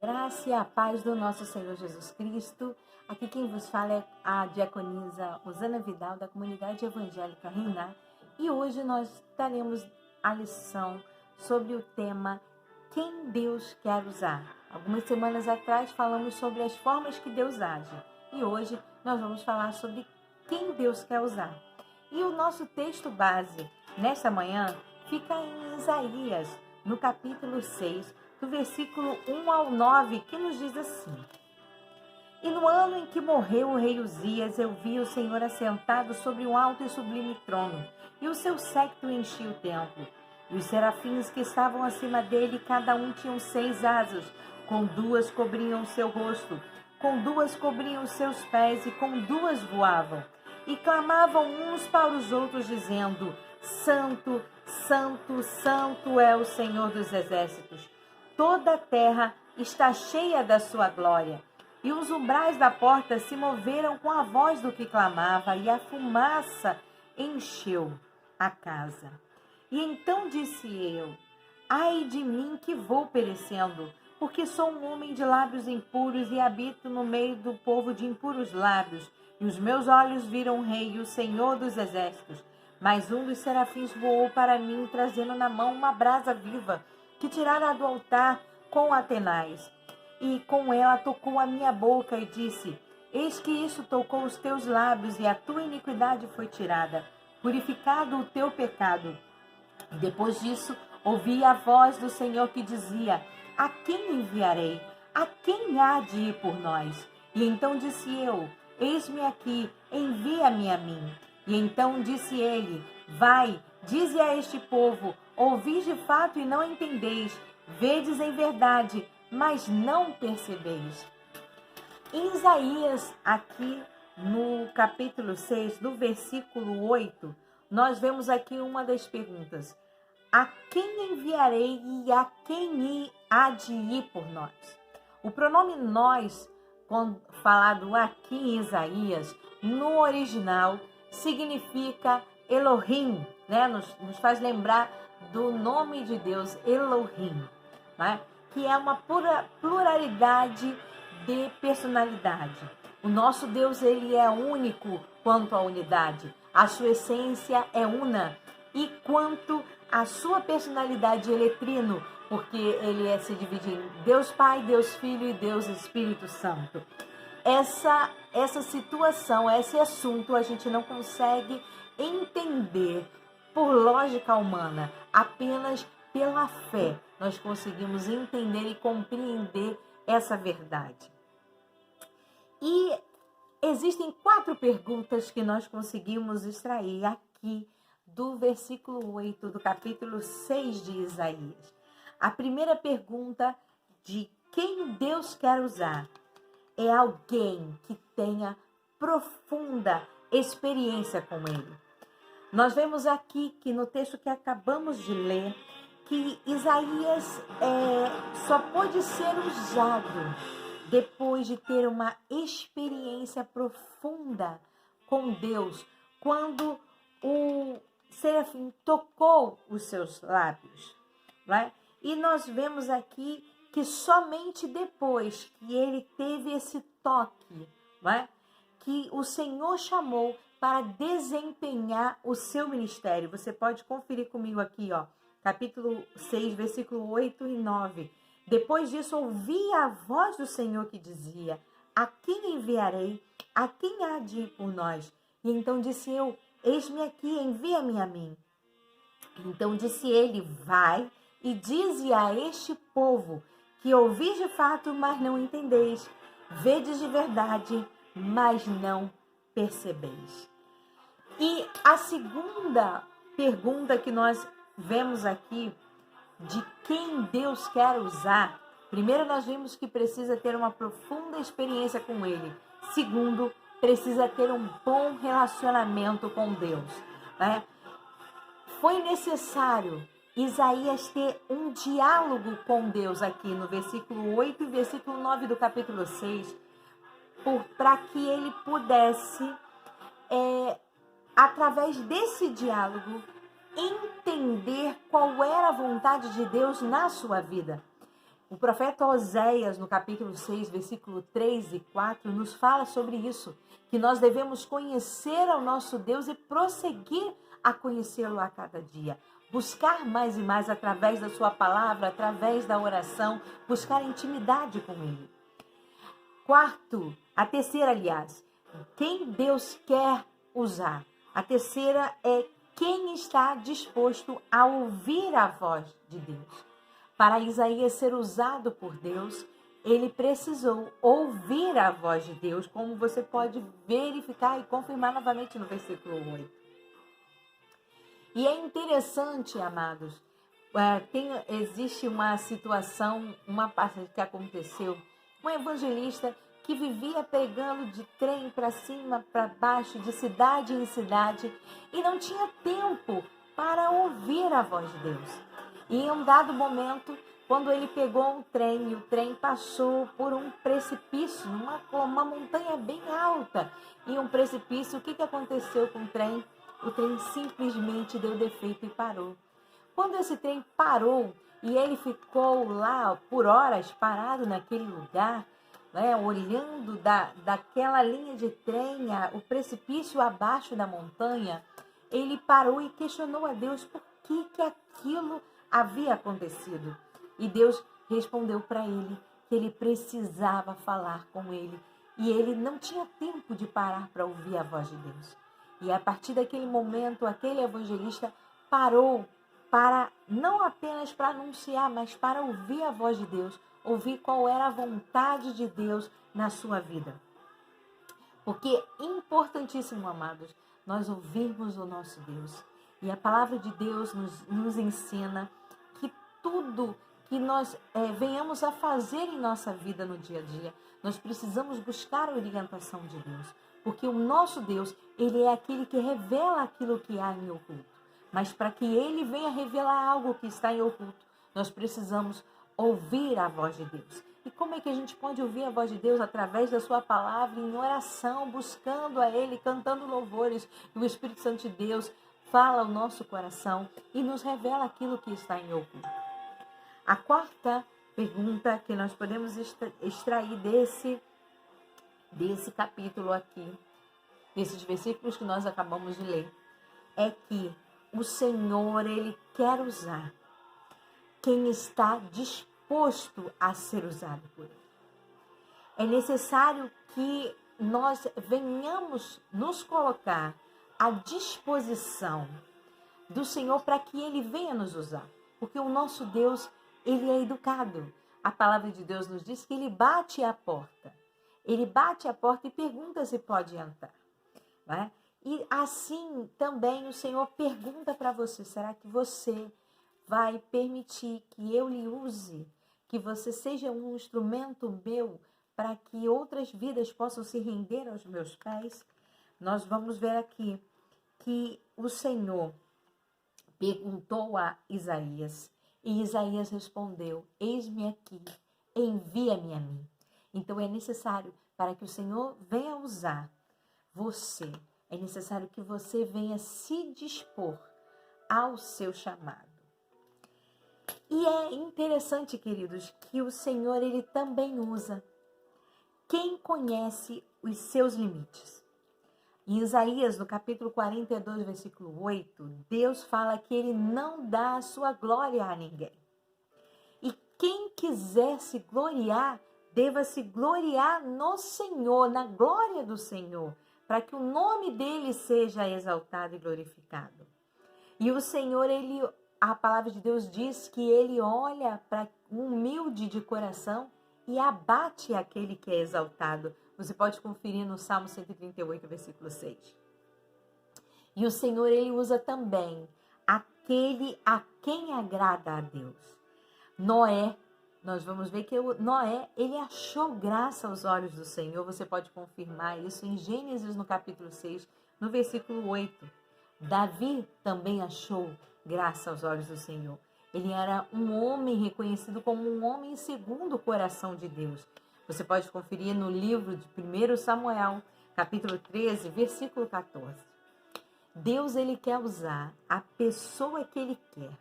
Graça e a paz do nosso Senhor Jesus Cristo. Aqui quem vos fala é a diaconisa Rosana Vidal, da Comunidade Evangélica Reinar. E hoje nós daremos a lição sobre o tema Quem Deus quer usar. Algumas semanas atrás falamos sobre as formas que Deus age. E hoje nós vamos falar sobre quem Deus quer usar. E o nosso texto base nesta manhã fica em Isaías, no capítulo 6, do versículo 1 ao 9, que nos diz assim: E no ano em que morreu o rei Uzias, eu vi o Senhor assentado sobre um alto e sublime trono, e o seu séquito enchia o templo. E os serafins que estavam acima dele, cada um tinham 6 asas, com 2 cobriam o seu rosto, com 2 cobriam os seus pés, e com 2 voavam. E clamavam uns para os outros, dizendo: Santo, Santo, Santo é o Senhor dos exércitos. Toda a terra está cheia da sua glória. E os umbrais da porta se moveram com a voz do que clamava, e a fumaça encheu a casa. E então disse eu: Ai de mim que vou perecendo, porque sou um homem de lábios impuros e habito no meio do povo de impuros lábios. E os meus olhos viram o Rei, o Senhor dos exércitos. Mas um dos serafins voou para mim, trazendo na mão uma brasa viva, que tirara do altar com Atenais. E com ela tocou a minha boca e disse: Eis que isso tocou os teus lábios, e a tua iniquidade foi tirada, purificado o teu pecado. E depois disso, ouvi a voz do Senhor que dizia: A quem enviarei? A quem há de ir por nós? E então disse eu: Eis-me aqui, envia-me a mim. E então disse ele: Vai, dize a este povo: Ouvis de fato e não entendeis, vedes em verdade, mas não percebeis. Em Isaías, aqui no capítulo 6, do versículo 8, nós vemos aqui uma das perguntas: a quem enviarei e a quem há de ir por nós? O pronome nós, quando falado aqui em Isaías, no original, significa Elohim, né? Nos faz lembrar do nome de Deus, Elohim, né? Que é uma pluralidade de personalidade. O nosso Deus, ele é único quanto à unidade. A sua essência é una. E quanto à sua personalidade, ele é trino, porque ele se divide em Deus Pai, Deus Filho e Deus Espírito Santo. Essa situação, esse assunto, a gente não consegue entender por lógica humana, apenas pela fé nós conseguimos entender e compreender essa verdade. E existem 4 perguntas que nós conseguimos extrair aqui do versículo 8 do capítulo 6 de Isaías. A primeira pergunta de quem Deus quer usar é alguém que tenha profunda experiência com Ele. Nós vemos aqui que no texto que acabamos de ler, que Isaías só pode ser usado depois de ter uma experiência profunda com Deus, quando o serafim tocou os seus lábios, né? E nós vemos aqui que somente depois que ele teve esse toque, né, que o Senhor chamou para desempenhar o seu ministério. Você pode conferir comigo aqui, ó, capítulo 6, versículo 8 e 9. Depois disso, ouvi a voz do Senhor que dizia: A quem enviarei? A quem há de ir por nós? E então disse eu: Eis-me aqui, envia-me a mim. Então disse ele: Vai e dize a este povo que ouvis de fato, mas não entendeis. Vedes de verdade, mas não percebeis. E a segunda pergunta que nós vemos aqui, de quem Deus quer usar, primeiro nós vimos que precisa ter uma profunda experiência com Ele. Segundo, precisa ter um bom relacionamento com Deus, né? Foi necessário Isaías ter um diálogo com Deus aqui no versículo 8 e versículo 9 do capítulo 6, para que ele pudesse, através desse diálogo, entender qual era a vontade de Deus na sua vida. O profeta Oséias, no capítulo 6, versículo 3 e 4, nos fala sobre isso, que nós devemos conhecer ao nosso Deus e prosseguir a conhecê-lo a cada dia. Buscar mais e mais através da sua palavra, através da oração, buscar intimidade com ele. A terceira, aliás, quem Deus quer usar. A terceira é quem está disposto a ouvir a voz de Deus. Para Isaías ser usado por Deus, ele precisou ouvir a voz de Deus, como você pode verificar e confirmar novamente no versículo 8. E é interessante, amados, existe uma situação, uma passagem que aconteceu, um evangelista que vivia pregando de trem para cima, para baixo, de cidade em cidade, e não tinha tempo para ouvir a voz de Deus. E em um dado momento, quando ele pegou um trem, e o trem passou por um precipício, uma montanha bem alta, e um precipício, o que aconteceu com o trem? O trem simplesmente deu defeito e parou. Quando esse trem parou e ele ficou lá por horas parado naquele lugar, olhando daquela linha de trem, o precipício abaixo da montanha, ele parou e questionou a Deus por que aquilo havia acontecido. E Deus respondeu para ele que ele precisava falar com ele e ele não tinha tempo de parar para ouvir a voz de Deus. E a partir daquele momento, aquele evangelista parou para não apenas para anunciar, mas para ouvir a voz de Deus, ouvir qual era a vontade de Deus na sua vida. Porque é importantíssimo, amados, nós ouvirmos o nosso Deus. E a palavra de Deus nos ensina que tudo que nós venhamos a fazer em nossa vida no dia a dia, nós precisamos buscar a orientação de Deus. Porque o nosso Deus, ele é aquele que revela aquilo que há em oculto. Mas para que ele venha revelar algo que está em oculto, nós precisamos ouvir a voz de Deus. E como é que a gente pode ouvir a voz de Deus? Através da sua palavra, em oração, buscando a ele, cantando louvores. E o Espírito Santo de Deus fala ao nosso coração e nos revela aquilo que está em oculto. A quarta pergunta que nós podemos extrair desse capítulo aqui, desses versículos que nós acabamos de ler, é que o Senhor, ele quer usar quem está disposto a ser usado por ele. É necessário que nós venhamos nos colocar à disposição do Senhor para que ele venha nos usar. Porque o nosso Deus, ele é educado. A palavra de Deus nos diz que ele bate a porta. Ele bate a porta e pergunta se pode entrar. Né? E assim também o Senhor pergunta para você, será que você vai permitir que eu lhe use? Que você seja um instrumento meu para que outras vidas possam se render aos meus pés? Nós vamos ver aqui que o Senhor perguntou a Isaías e Isaías respondeu, eis-me aqui, envia-me a mim. Então é necessário, para que o Senhor venha usar você, é necessário que você venha se dispor ao seu chamado. E é interessante, queridos, que o Senhor, ele também usa quem conhece os seus limites. Em Isaías, no capítulo 42, versículo 8, Deus fala que ele não dá a sua glória a ninguém. E quem quiser se gloriar, deva se gloriar no Senhor, na glória do Senhor, para que o nome dele seja exaltado e glorificado. E o Senhor, a palavra de Deus diz que ele olha para o humilde de coração e abate aquele que é exaltado. Você pode conferir no Salmo 138, versículo 6. E o Senhor, ele usa também aquele a quem agrada a Deus. Noé, nós vamos ver que Noé, ele achou graça aos olhos do Senhor. Você pode confirmar isso em Gênesis, no capítulo 6, no versículo 8. Davi também achou graça aos olhos do Senhor. Ele era um homem reconhecido como um homem segundo o coração de Deus. Você pode conferir no livro de 1 Samuel, capítulo 13, versículo 14. Deus, ele quer usar a pessoa que ele quer.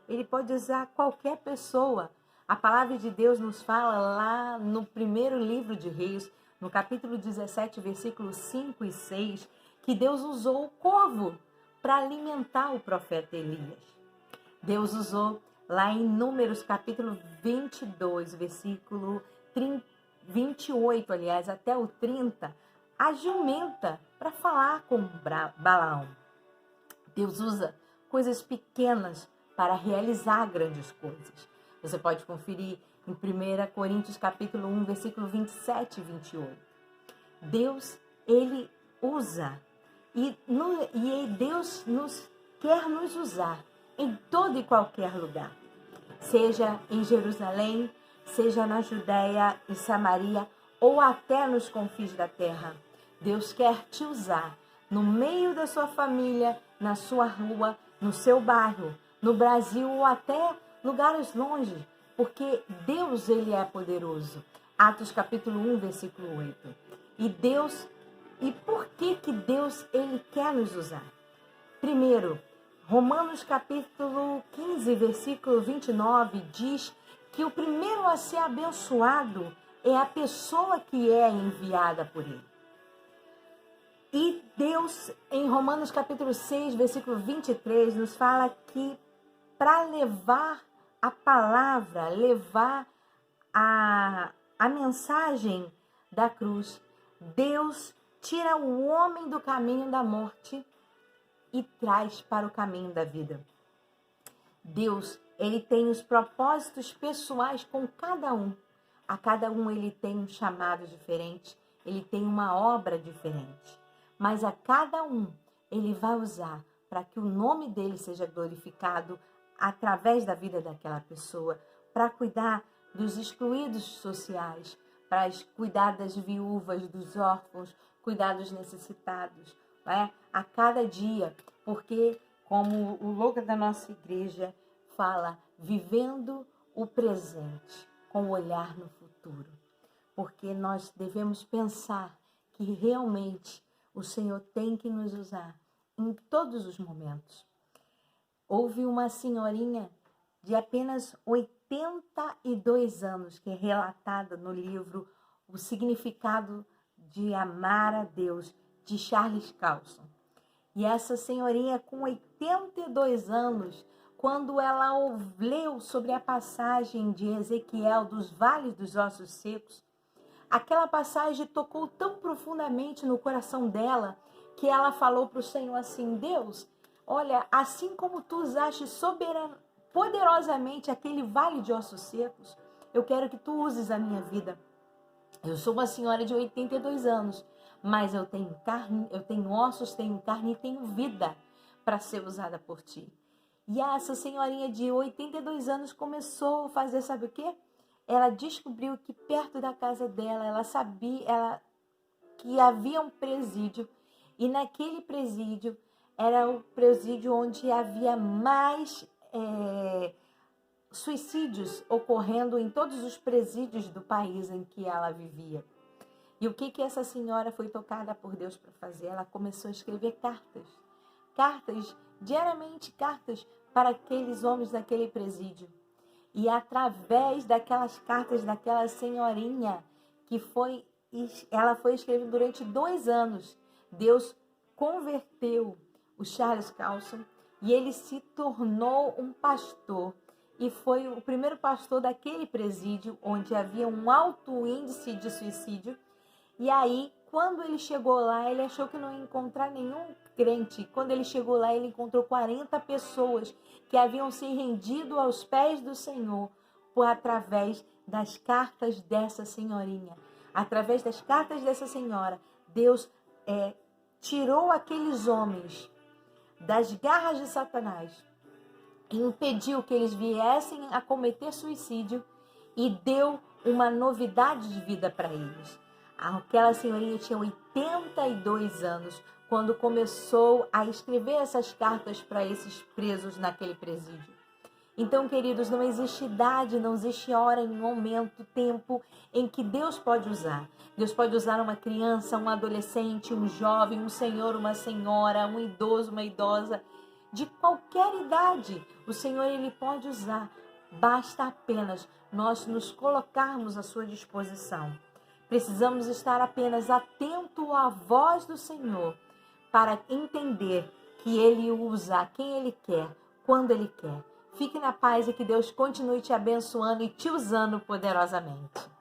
Ele pode usar qualquer pessoa, A palavra de Deus nos fala lá no primeiro livro de Reis, no capítulo 17, versículos 5 e 6, que Deus usou o corvo para alimentar o profeta Elias. Deus usou lá em Números, capítulo 22, versículo 28, aliás, até o 30, a jumenta para falar com Balaão. Deus usa coisas pequenas para realizar grandes coisas. Você pode conferir em 1 Coríntios capítulo 1, versículo 27 e 28. Deus, ele usa e Deus quer nos usar em todo e qualquer lugar. Seja em Jerusalém, seja na Judéia e Samaria ou até nos confins da terra. Deus quer te usar no meio da sua família, na sua rua, no seu bairro, no Brasil ou até lugares longe, porque Deus, ele é poderoso. Atos capítulo 1, versículo 8. E por que Deus, ele quer nos usar? Primeiro, Romanos capítulo 15, versículo 29 diz que o primeiro a ser abençoado é a pessoa que é enviada por ele. E Deus, em Romanos capítulo 6, versículo 23, nos fala que para levar a palavra, levar a mensagem da cruz, Deus tira o homem do caminho da morte e traz para o caminho da vida. Deus, ele tem os propósitos pessoais com cada um. A cada um ele tem um chamado diferente, ele tem uma obra diferente. Mas a cada um ele vai usar para que o nome dele seja glorificado através da vida daquela pessoa, para cuidar dos excluídos sociais, para cuidar das viúvas, dos órfãos, cuidar dos necessitados, a cada dia, porque como o logo da nossa igreja fala, vivendo o presente com o olhar no futuro, porque nós devemos pensar que realmente o Senhor tem que nos usar em todos os momentos. Houve uma senhorinha de apenas 82 anos, que é relatada no livro O Significado de Amar a Deus, de Charles Carlson. E essa senhorinha, com 82 anos, quando ela leu sobre a passagem de Ezequiel dos vales dos ossos secos, aquela passagem tocou tão profundamente no coração dela que ela falou para o Senhor assim: Deus, olha, assim como tu usaste poderosamente aquele vale de ossos secos, eu quero que tu uses a minha vida. Eu sou uma senhora de 82 anos, mas eu tenho carne, eu tenho ossos, tenho carne e tenho vida para ser usada por ti. E essa senhorinha de 82 anos começou a fazer, sabe o quê? Ela descobriu que perto da casa dela, ela sabia que havia um presídio, e naquele presídio era o presídio onde havia mais suicídios ocorrendo em todos os presídios do país em que ela vivia. E o que essa senhora foi tocada por Deus para fazer? Ela começou a escrever cartas, diariamente cartas para aqueles homens daquele presídio. E através daquelas cartas daquela senhorinha, ela foi escrevendo durante 2 anos, Deus converteu o Charles Carlson e ele se tornou um pastor. E foi o primeiro pastor daquele presídio onde havia um alto índice de suicídio. E aí, quando ele chegou lá, ele achou que não ia encontrar nenhum crente. Quando ele chegou lá, ele encontrou 40 pessoas que haviam se rendido aos pés do Senhor através das cartas dessa senhorinha. Através das cartas dessa senhora, Deus tirou aqueles homens das garras de Satanás e impediu que eles viessem a cometer suicídio e deu uma novidade de vida para eles. Aquela senhorinha tinha 82 anos quando começou a escrever essas cartas para esses presos naquele presídio. Então, queridos, não existe idade, não existe hora, momento, tempo em que Deus pode usar. Deus pode usar uma criança, um adolescente, um jovem, um senhor, uma senhora, um idoso, uma idosa. De qualquer idade, o Senhor ele pode usar. Basta apenas nós nos colocarmos à sua disposição. Precisamos estar apenas atento à voz do Senhor para entender que Ele usa a quem Ele quer, quando Ele quer. Fique na paz e que Deus continue te abençoando e te usando poderosamente.